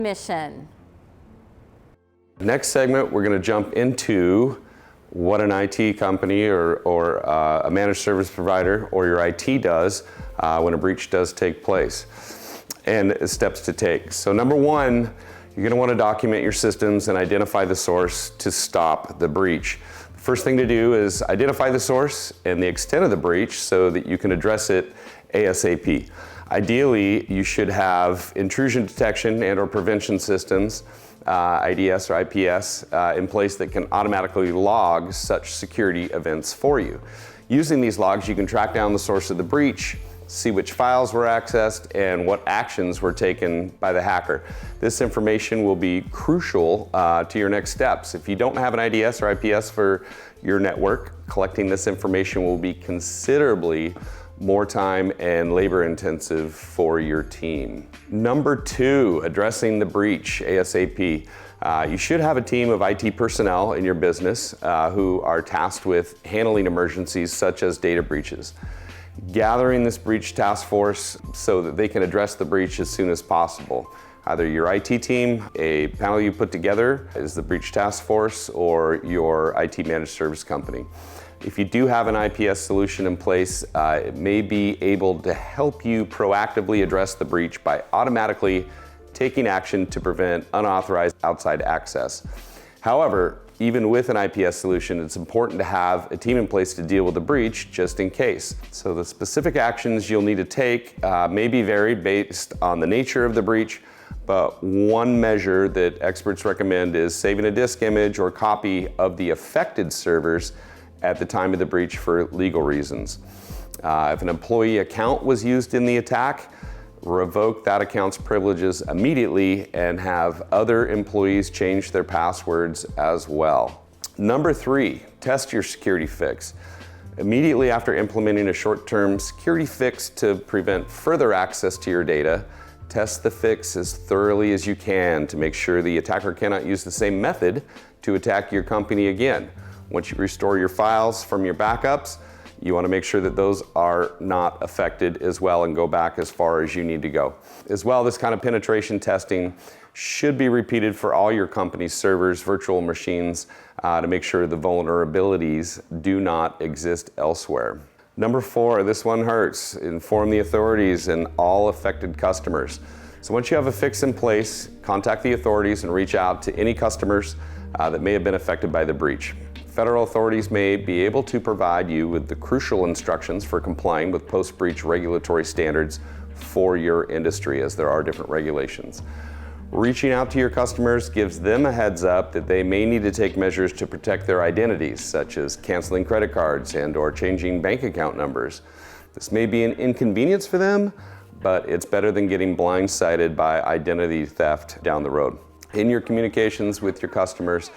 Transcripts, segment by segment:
mission. Next segment, we're going to jump into what an IT company or a managed service provider or your IT does when a breach does take place, and steps to take. So number one, you're going to want to document your systems and identify the source to stop the breach. The first thing to do is identify the source and the extent of the breach so that you can address it ASAP. Ideally, you should have intrusion detection and/or prevention systems, IDS or IPS, in place that can automatically log such security events for you. Using these logs, you can track down the source of the breach, see which files were accessed, and what actions were taken by the hacker. This information will be crucial to your next steps. If you don't have an IDS or IPS for your network, collecting this information will be considerably more time and labor intensive for your team. Number two, addressing the breach ASAP. You should have a team of IT personnel in your business who are tasked with handling emergencies such as data breaches. Gathering this breach task force so that they can address the breach as soon as possible. Either your IT team, a panel you put together is the breach task force, or your IT managed service company. If you do have an IPS solution in place, it may be able to help you proactively address the breach by automatically taking action to prevent unauthorized outside access. However, even with an IPS solution, it's important to have a team in place to deal with the breach just in case. So the specific actions you'll need to take may be varied based on the nature of the breach, but one measure that experts recommend is saving a disk image or copy of the affected servers at the time of the breach for legal reasons. If an employee account was used in the attack, revoke that account's privileges immediately and have other employees change their passwords as well. Number three, test your security fix. Immediately after implementing a short-term security fix to prevent further access to your data, test the fix as thoroughly as you can to make sure the attacker cannot use the same method to attack your company again. Once you restore your files from your backups, you want to make sure that those are not affected as well and go back as far as you need to go. As well, this kind of penetration testing should be repeated for all your company's servers, virtual machines, to make sure the vulnerabilities do not exist elsewhere. Number four, this one hurts. Inform the authorities and all affected customers. So once you have a fix in place, contact the authorities and reach out to any customers that may have been affected by the breach. Federal authorities may be able to provide you with the crucial instructions for complying with post-breach regulatory standards for your industry, as there are different regulations. Reaching out to your customers gives them a heads up that they may need to take measures to protect their identities, such as canceling credit cards and/or changing bank account numbers. This may be an inconvenience for them, but it's better than getting blindsided by identity theft down the road. In your communications with your customers,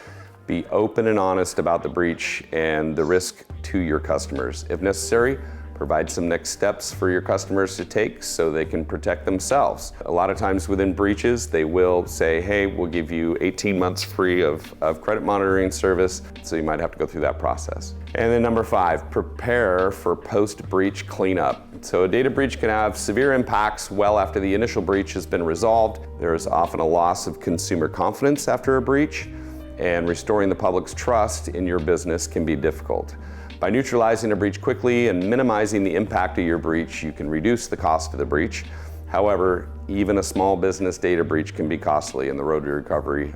be open and honest about the breach and the risk to your customers. If necessary, provide some next steps for your customers to take so they can protect themselves. A lot of times within breaches, they will say, hey, we'll give you 18 months free of credit monitoring service, so you might have to go through that process. And then number five, prepare for post-breach cleanup. So a data breach can have severe impacts well after the initial breach has been resolved. There is often a loss of consumer confidence after a breach, and restoring the public's trust in your business can be difficult. By neutralizing a breach quickly and minimizing the impact of your breach, you can reduce the cost of the breach. However, even a small business data breach can be costly, and the road to recovery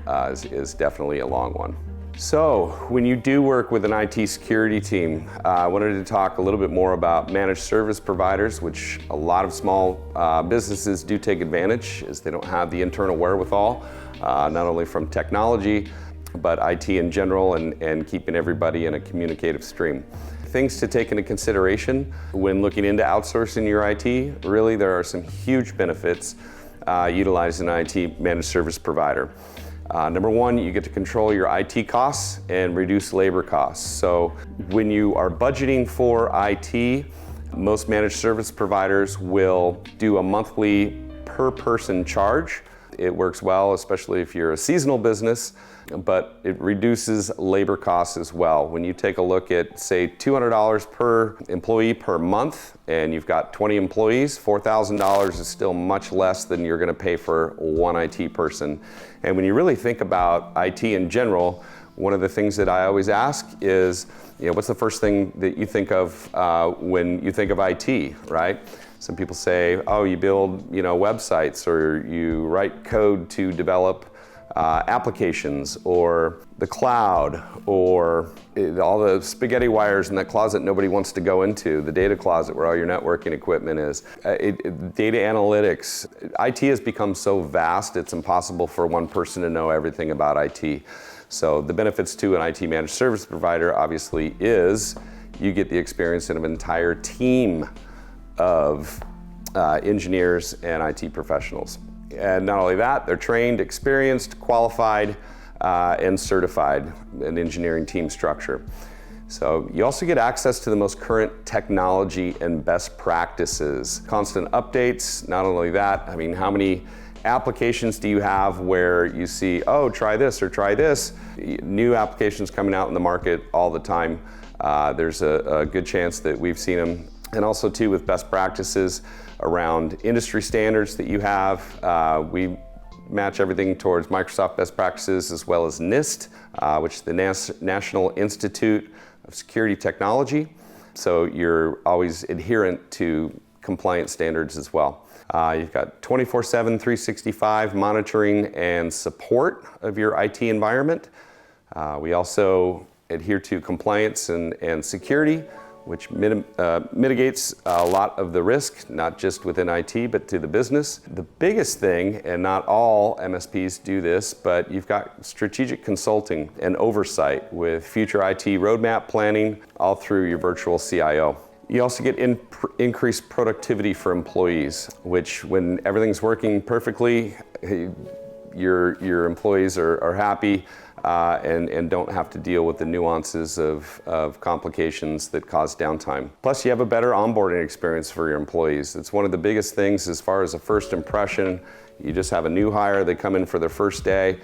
is definitely a long one. So, when you do work with an IT security team, I wanted to talk a little bit more about managed service providers, which a lot of small businesses do take advantage, as they don't have the internal wherewithal, not only from technology, but IT in general, and keeping everybody in a communicative stream. Things to take into consideration when looking into outsourcing your IT. Really, there are some huge benefits utilizing an IT managed service provider. Number one, you get to control your IT costs and reduce labor costs. So when you are budgeting for IT, most managed service providers will do a monthly per person charge. It works well, especially if you're a seasonal business, but it reduces labor costs as well. When you take a look at, say, $200 per employee per month, and you've got 20 employees, $4,000 is still much less than you're gonna pay for one IT person. And when you really think about IT in general, one of the things that I always ask is, what's the first thing that you think of when you think of IT, right? Some people say, oh, you build websites, or you write code to develop applications, or the cloud, or all the spaghetti wires in that closet nobody wants to go into, the data closet where all your networking equipment is. Data analytics. IT has become so vast, it's impossible for one person to know everything about IT. So the benefits to an IT managed service provider obviously is you get the experience of an entire team of engineers and IT professionals. And not only that, they're trained, experienced, qualified, and certified in engineering team structure. So you also get access to the most current technology and best practices. Constant updates, not only that, how many applications do you have where you see, oh, try this or try this? New applications coming out in the market all the time. There's a good chance that we've seen them. And also too, with best practices around industry standards that you have. We match everything towards Microsoft best practices, as well as NIST, which is the National Institute of Security Technology. So you're always adherent to compliance standards as well. You've got 24/7, 365 monitoring and support of your IT environment. We also adhere to compliance and security, which mitigates a lot of the risk, not just within IT, but to the business. The biggest thing, and not all MSPs do this, but you've got strategic consulting and oversight with future IT roadmap planning all through your virtual CIO. You also get increased productivity for employees, which when everything's working perfectly, your employees are happy and don't have to deal with the nuances of complications that cause downtime. Plus, you have a better onboarding experience for your employees. It's one of the biggest things as far as a first impression. You just have a new hire, they come in for their first day.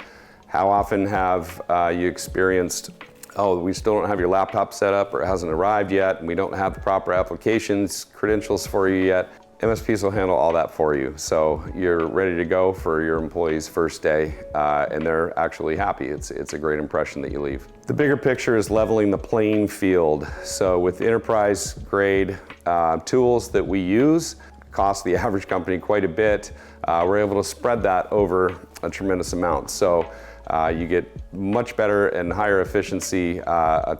How often have you experienced, oh, we still don't have your laptop set up, or it hasn't arrived yet, and we don't have the proper applications, credentials for you yet? MSPs will handle all that for you. So you're ready to go for your employee's first day, and they're actually happy. It's a great impression that you leave. The bigger picture is leveling the playing field. So with enterprise grade tools that we use, cost the average company quite a bit, we're able to spread that over a tremendous amount. So you get much better and higher efficiency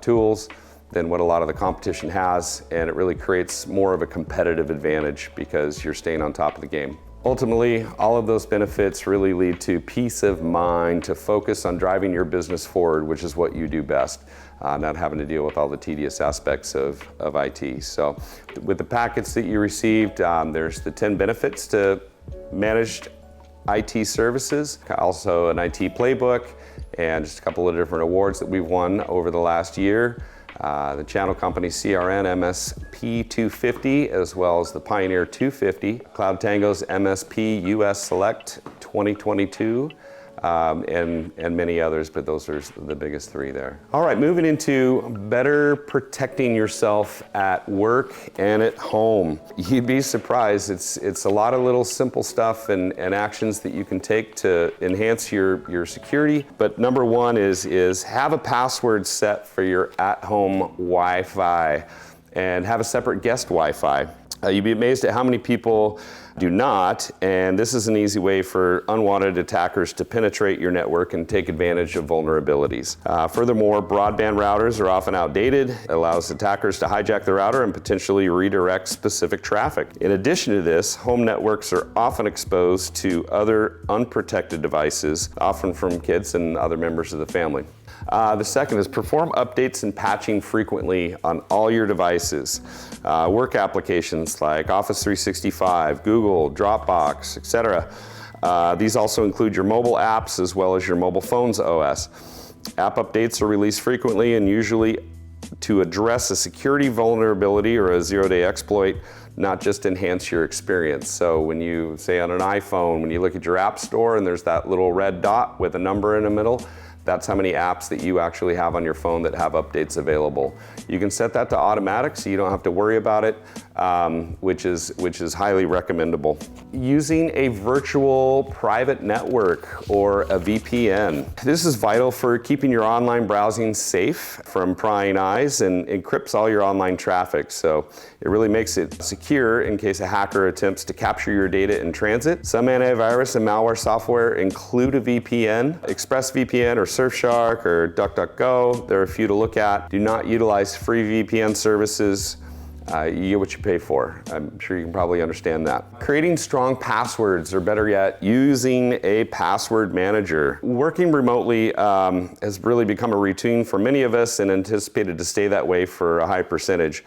tools than what a lot of the competition has, and it really creates more of a competitive advantage because you're staying on top of the game. Ultimately, all of those benefits really lead to peace of mind to focus on driving your business forward, which is what you do best, not having to deal with all the tedious aspects of IT. So with the packets that you received, there's the 10 benefits to managed IT services, also an IT playbook, and just a couple of different awards that we've won over the last year. The channel company CRN MSP 250, as well as the Pioneer 250, Cloud Tango's MSP US Select 2022, and many others, but those are the biggest three there. All right, moving into better protecting yourself at work and at home. You'd be surprised, it's a lot of little simple stuff and actions that you can take to enhance your security. But number one is have a password set for your at-home Wi-Fi and have a separate guest Wi-Fi. You'd be amazed at how many people do not, and this is an easy way for unwanted attackers to penetrate your network and take advantage of vulnerabilities. Furthermore, broadband routers are often outdated. It allows attackers to hijack the router and potentially redirect specific traffic. In addition to this, home networks are often exposed to other unprotected devices, often from kids and other members of the family. The second is perform updates and patching frequently on all your devices. Work applications like Office 365, Google, Dropbox, etc. These also include your mobile apps as well as your mobile phone's OS. App updates are released frequently and usually to address a security vulnerability or a zero-day exploit not just enhance your experience. So when you say on an iPhone, when you look at your app store and there's that little red dot with a number in the middle, that's how many apps that you actually have on your phone that have updates available. You can set that to automatic so you don't have to worry about it, which is highly recommendable. Using a virtual private network or a VPN. This is vital for keeping your online browsing safe from prying eyes and encrypts all your online traffic. So it really makes it secure in case a hacker attempts to capture your data in transit. Some antivirus and malware software include a VPN. ExpressVPN or Surfshark or DuckDuckGo, there are a few to look at. Do not utilize free VPN services. You get what you pay for. I'm sure you can probably understand that. Creating strong passwords, or better yet, using a password manager. Working remotely has really become a routine for many of us and anticipated to stay that way for a high percentage,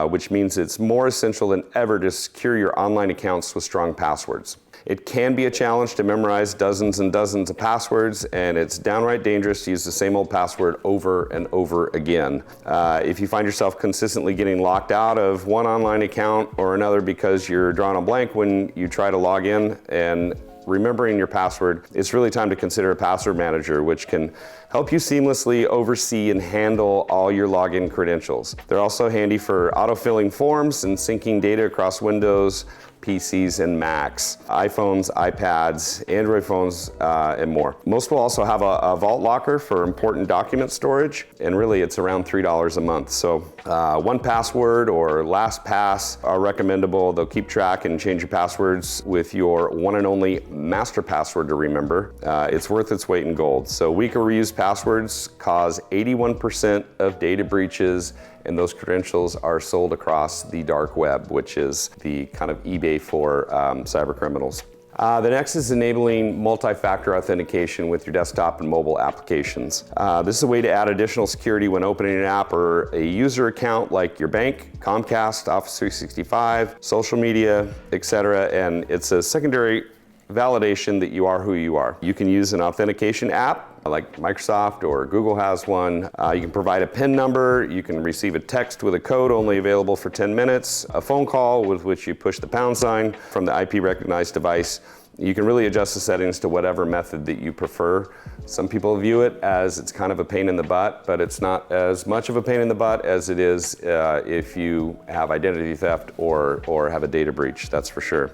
which means it's more essential than ever to secure your online accounts with strong passwords. It can be a challenge to memorize dozens and dozens of passwords, and it's downright dangerous to use the same old password over and over again. If you find yourself consistently getting locked out of one online account or another because you're drawing a blank when you try to log in and remembering your password, it's really time to consider a password manager, which can help you seamlessly oversee and handle all your login credentials. They're also handy for autofilling forms and syncing data across Windows, PCs, and Macs, iPhones, iPads, Android phones, and more. Most will also have a vault locker for important document storage, and really it's around $3 a month. So 1Password or LastPass are recommendable. They'll keep track and change your passwords with your one and only master password to remember. It's worth its weight in gold. So weak or reused passwords cause 81% of data breaches, and those credentials are sold across the dark web, which is the kind of eBay for cyber criminals. The next is enabling multi-factor authentication with your desktop and mobile applications. This is a way to add additional security when opening an app or a user account like your bank, Comcast, Office 365, social media, etc. And it's a secondary validation that you are who you are. You can use an authentication app like Microsoft or Google has one. You can provide a PIN number. You can receive a text with a code only available for 10 minutes, a phone call with which you push the pound sign from the IP recognized device. You can really adjust the settings to whatever method that you prefer. Some people view it as it's kind of a pain in the butt, but it's not as much of a pain in the butt as it is if you have identity theft or have a data breach, that's for sure.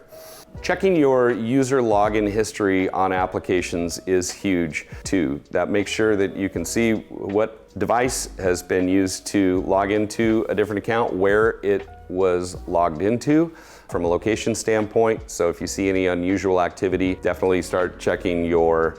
Checking your user login history on applications is huge too. That makes sure that you can see what device has been used to log into a different account, where it was logged into from a location standpoint. So if you see any unusual activity, definitely start checking your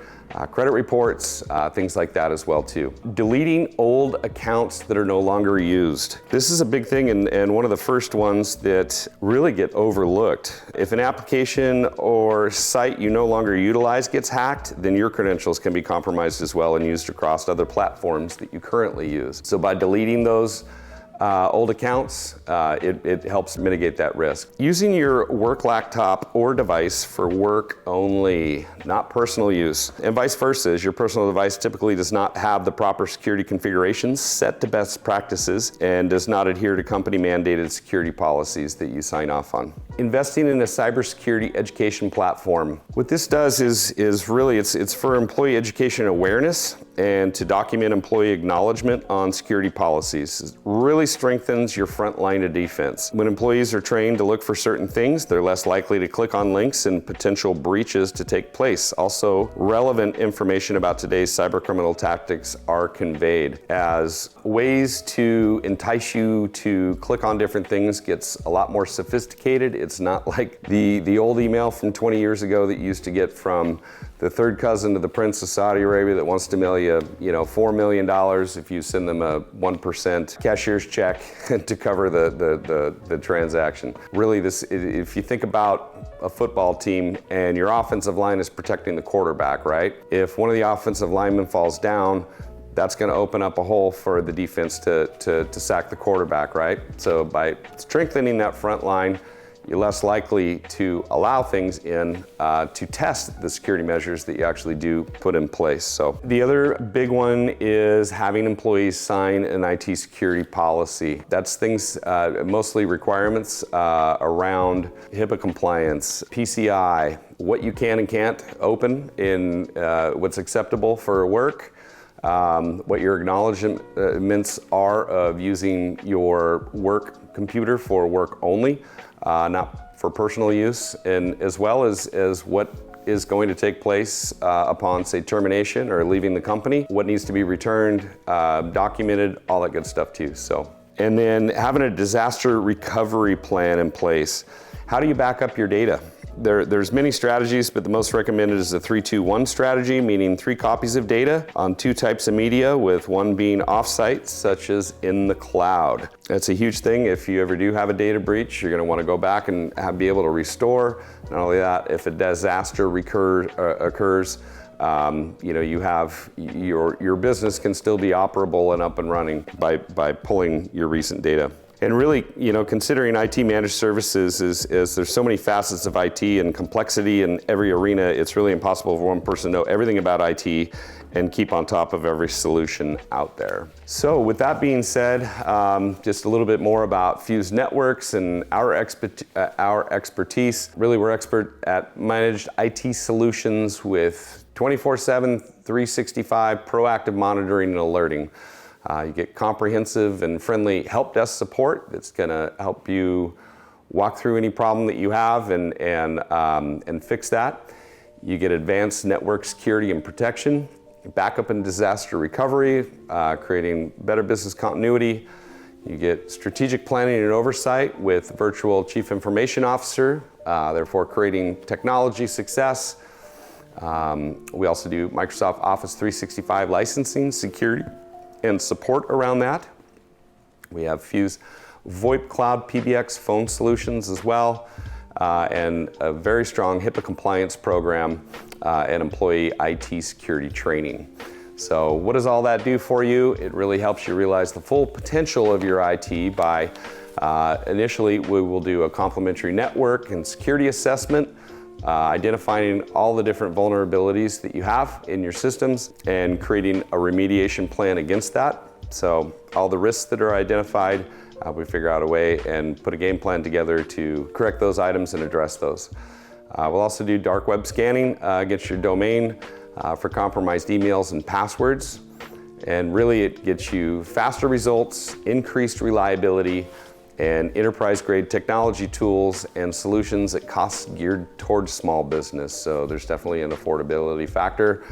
credit reports, things like that as well too. Deleting old accounts that are no longer used. This is a big thing and one of the first ones that really get overlooked. If an application or site you no longer utilize gets hacked, then your credentials can be compromised as well and used across other platforms that you currently use. So by deleting those old accounts, it helps mitigate that risk. Using your work laptop or device for work only, not personal use, and vice versa, as your personal device typically does not have the proper security configurations set to best practices and does not adhere to company mandated security policies that you sign off on. Investing in a cybersecurity education platform. What this does is really, it's for employee education awareness and to document employee acknowledgement on security policies. It really strengthens your front line of defense. When employees are trained to look for certain things, they're less likely to click on links and potential breaches to take place. Also, relevant information about today's cybercriminal tactics are conveyed as ways to entice you to click on different things gets a lot more sophisticated. It's not like the old email from 20 years ago that you used to get from the third cousin to the Prince of Saudi Arabia that wants to mail you, $4 million if you send them a 1% cashier's check to cover the transaction. Really, if you think about a football team and your offensive line is protecting the quarterback, right? If one of the offensive linemen falls down, that's going to open up a hole for the defense to sack the quarterback, right? So by strengthening that front line, you're less likely to allow things in to test the security measures that you actually do put in place. So the other big one is having employees sign an IT security policy. That's things, mostly requirements around HIPAA compliance, PCI, what you can and can't open in what's acceptable for work, what your acknowledgements are of using your work computer for work only, not for personal use, and as well as what is going to take place upon, say, termination or leaving the company, what needs to be returned, documented, all that good stuff too. So, and then having a disaster recovery plan in place. How do you back up your data? There's many strategies, but the most recommended is the 3-2-1 strategy, meaning 3 copies of data on 2 types of media, with one being offsite, such as in the cloud. That's a huge thing. If you ever do have a data breach, you're going to want to go back and be able to restore. Not only that, if a disaster occurs, you have your business can still be operable and up and running by pulling your recent data. And really, considering IT managed services is there's so many facets of IT and complexity in every arena, it's really impossible for one person to know everything about IT and keep on top of every solution out there. So with that being said, just a little bit more about Fuse Networks and our expertise. Really, we're expert at managed IT solutions with 24/7, 365 proactive monitoring and alerting. You get comprehensive and friendly help desk support that's going to help you walk through any problem that you have and fix that. You get advanced network security and protection, backup and disaster recovery, creating better business continuity. You get strategic planning and oversight with virtual chief information officer, therefore creating technology success. We also do Microsoft Office 365 licensing, security, and support around that. We have Fuse VoIP Cloud PBX phone solutions as well, and a very strong HIPAA compliance program and employee IT security training. So what does all that do for you? It really helps you realize the full potential of your IT by initially we will do a complimentary network and security assessment, identifying all the different vulnerabilities that you have in your systems and creating a remediation plan against that. So all the risks that are identified, we figure out a way and put a game plan together to correct those items and address those. We'll also do dark web scanning against your domain for compromised emails and passwords. And really it gets you faster results, increased reliability, and enterprise-grade technology tools and solutions at costs geared towards small business. So there's definitely an affordability factor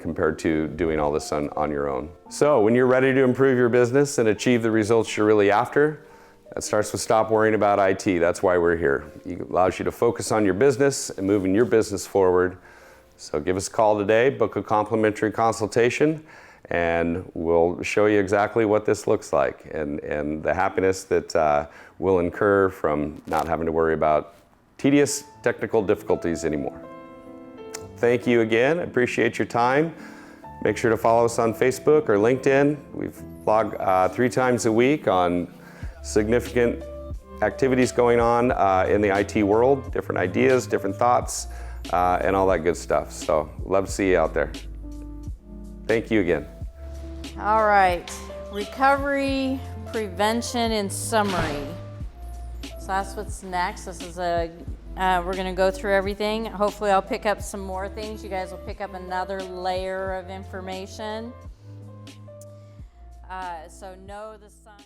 compared to doing all this on your own. So when you're ready to improve your business and achieve the results you're really after, that starts with stop worrying about IT. That's why we're here. It allows you to focus on your business and moving your business forward. So give us a call today, book a complimentary consultation, and we'll show you exactly what this looks like and the happiness that we'll incur from not having to worry about tedious technical difficulties anymore. Thank you again. I appreciate your time. Make sure to follow us on Facebook or LinkedIn. We've blogged 3 times a week on significant activities going on in the IT world, different ideas, different thoughts, and all that good stuff. So love to see you out there. Thank you again. All right, recovery, prevention, and summary. So that's what's next. This is we're gonna go through everything. Hopefully I'll pick up some more things. You guys will pick up another layer of information. So know the sign.